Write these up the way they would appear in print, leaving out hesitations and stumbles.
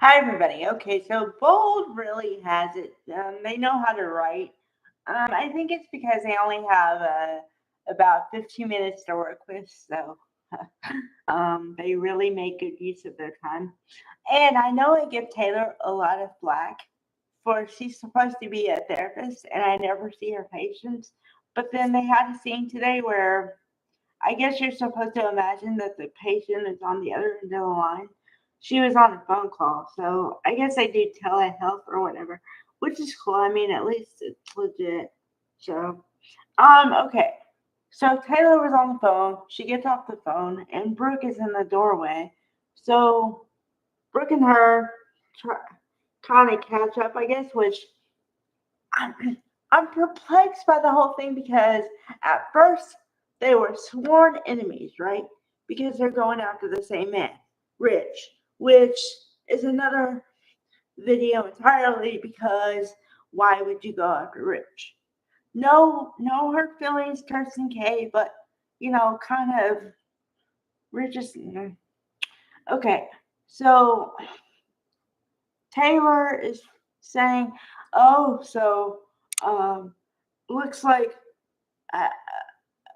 Hi, everybody. Okay, so Bold really has it. They know how to write. I think it's because they only have about 15 minutes to work with, so they really make good use of their time. And I know I give Taylor a lot of flack for she's supposed to be a therapist, and I never see her patients. But then they had a scene today where I guess you're supposed to imagine that the patient is on the other end of the line. She was on a phone call, so I guess they do telehealth or whatever, which is cool. I mean, at least it's legit. So, okay. So Taylor was on the phone. She gets off the phone, and Brooke is in the doorway. So Brooke and her try, kind of catch up, I guess, which I'm, I'm perplexed by the whole thing because at first they were sworn enemies, right? Because they're going after the same man, Rich, which is another video entirely because why would you go after Rich? No hurt feelings, Kirsten K, but kind of Rich is okay. So Taylor is saying, "Oh, so um, looks like uh,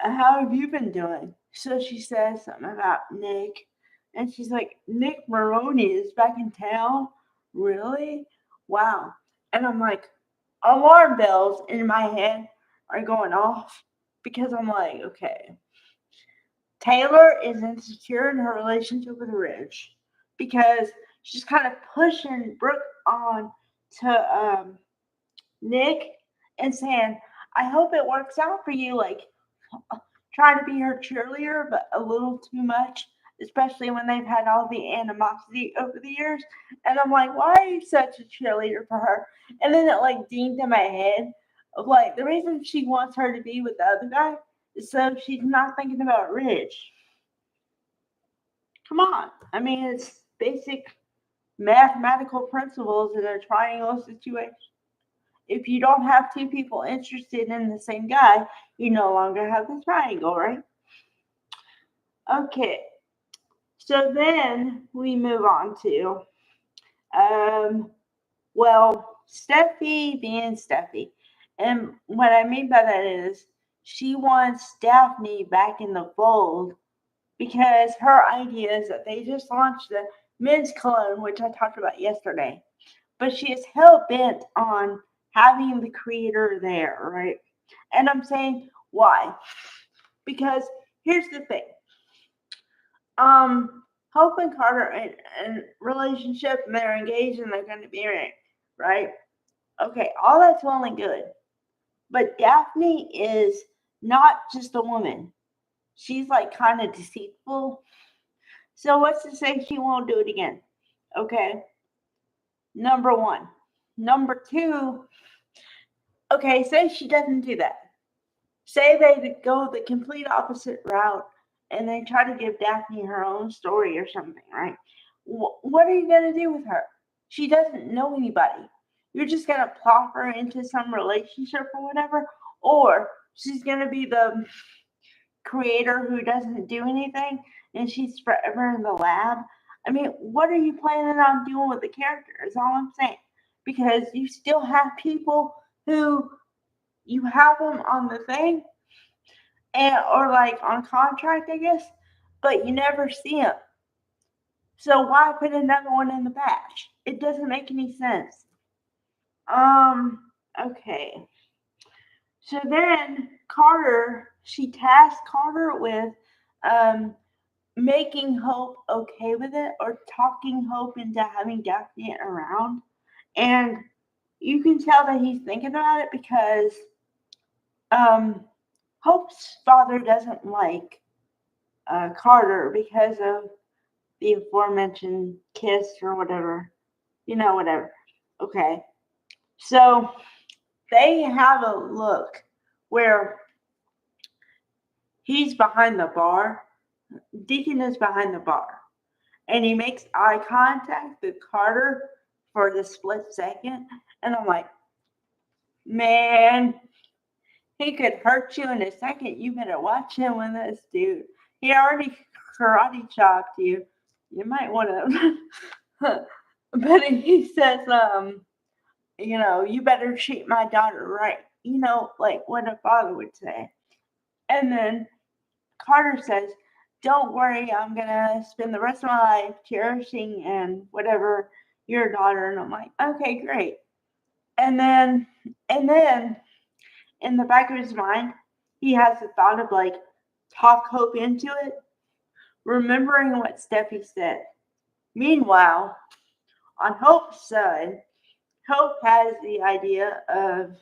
how have you been doing?" So she says something about Nick, and she's like, Nick Maroney is back in town? Really? Wow. And I'm like, alarm bells in my head are going off because I'm like, okay, Taylor is insecure in her relationship with Rich because she's kind of pushing Brooke on to Nick and saying, I hope it works out for you. Like, trying to be her cheerleader, but a little too much, especially when they've had all the animosity over the years. And I'm like, why are you such a cheerleader for her? And then it like dinged in my head of like the reason she wants her to be with the other guy is so she's not thinking about Rich. Come on. I mean, it's basic mathematical principles in a triangle situation. If you don't have two people interested in the same guy, you no longer have the triangle, right? Okay, so then we move on to, um, Steffi being Steffi. And what I mean by that is she wants Daphne back in the fold because her idea is that they just launched the men's cologne, which I talked about yesterday. But she is hell bent on having the creator there, right? And I'm saying, why? Because here's the thing. Hope and Carter in relationship and they're engaged and they're gonna be married, right? Okay, all that's well and good. But Daphne is not just a woman. She's like kind of deceitful. So what's to say she won't do it again? Okay. Number one. Number two, okay, say she doesn't do that. Say they go the complete opposite route and they try to give Daphne her own story or something, right? What are you going to do with her? She doesn't know anybody. You're just going to plop her into some relationship or whatever, or she's going to be the creator who doesn't do anything and she's forever in the lab. I mean, what are you planning on doing with the character? Is all I'm saying. Because you still have people who you have them on the thing and or like on contract, I guess, but you never see them. So why put another one in the batch? It doesn't make any sense. Okay. So then Carter, she tasked Carter with um making Hope okay with it or talking Hope into having Daphne around. And you can tell that he's thinking about it because um Hope's father doesn't like Carter because of the aforementioned kiss or whatever. Whatever. Okay. So they have a look where he's behind the bar, Deacon is behind the bar, and he makes eye contact with Carter for the split second. And I'm like, man, he could hurt you in a second. You better watch him with this dude. He already karate chopped you. You might want to But he says, you better treat my daughter right. Like what a father would say. And then Carter says, don't worry, I'm gonna spend the rest of my life cherishing and whatever your daughter. And I'm like, okay, great. And then in the back of his mind, he has the thought of like talk Hope into it, remembering what Steffi said. Meanwhile, on Hope's side, Hope has the idea of,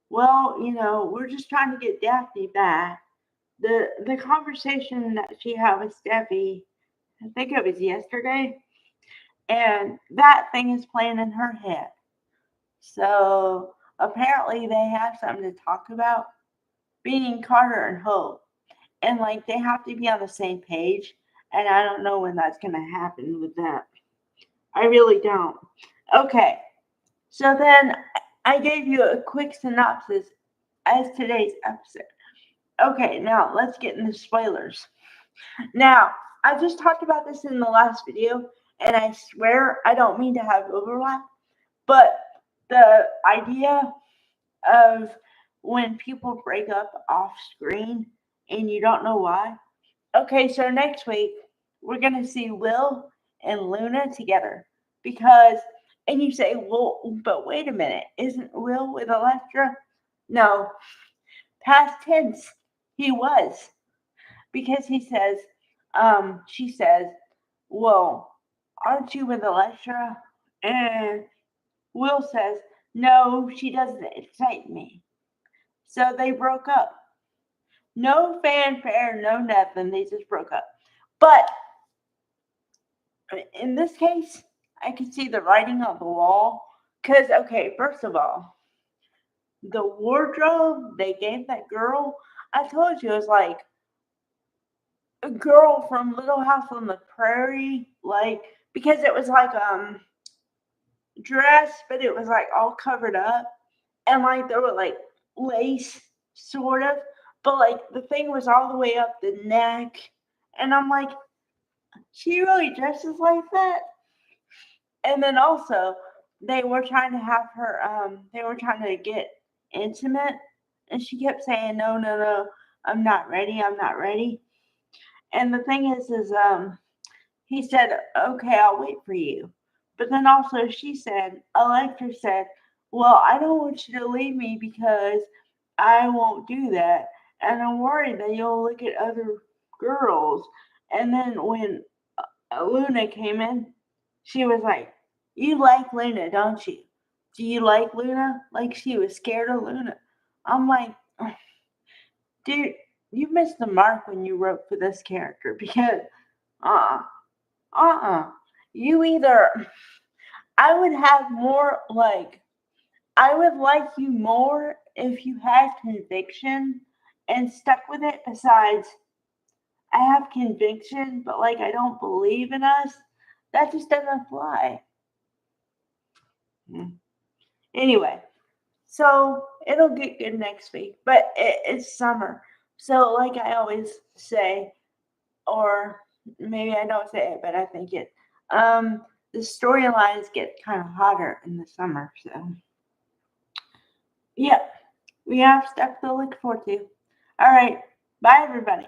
we're just trying to get Daphne back. The conversation that she had with Steffi, I think it was yesterday, and that thing is playing in her head. So apparently they have something to talk about, being Carter and Hope. And like they have to be on the same page. And I don't know when that's going to happen with that. I really don't. Okay. So then I gave you a quick synopsis as today's episode. Okay, now let's get into spoilers. Now, I just talked about this in the last video, and I swear I don't mean to have overlap, but the idea of when people break up off screen and you don't know why. Okay, so next week we're going to see Will and Luna together and you say, well, but wait a minute, isn't Will with Elektra? No, past tense, he was. Because she says, well, aren't you with Elektra? And Will says, no, she doesn't excite me. So they broke up. No fanfare, no nothing. They just broke up. But in this case, I could see the writing on the wall. Because, okay, first of all, the wardrobe they gave that girl, I told you it was like a girl from Little House on the Prairie. Like, because it was like dress, but it was like all covered up. And like there were like lace, sort of. But like the thing was all the way up the neck. And I'm like, she really dresses like that? And then also, they were trying to have her, they were trying to get intimate. And she kept saying, no, no, no, I'm not ready, I'm not ready. And the thing is, he said, okay, I'll wait for you. But then also Elektra said, well, I don't want you to leave me because I won't do that. And I'm worried that you'll look at other girls. And then when Luna came in, she was like, you like Luna, don't you? Do you like Luna? Like she was scared of Luna. I'm like, dude, you missed the mark when you wrote for this character because, you either, I would have more like, I would like you more if you had conviction and stuck with it. Besides, I have conviction, but like I don't believe in us. That just doesn't fly. Anyway, so it'll get good next week, but it's summer. So, like I always say, or maybe I don't say it, but I think it, the storylines get kind of hotter in the summer. So, yeah, we have stuff to look forward to. All right, bye, everybody.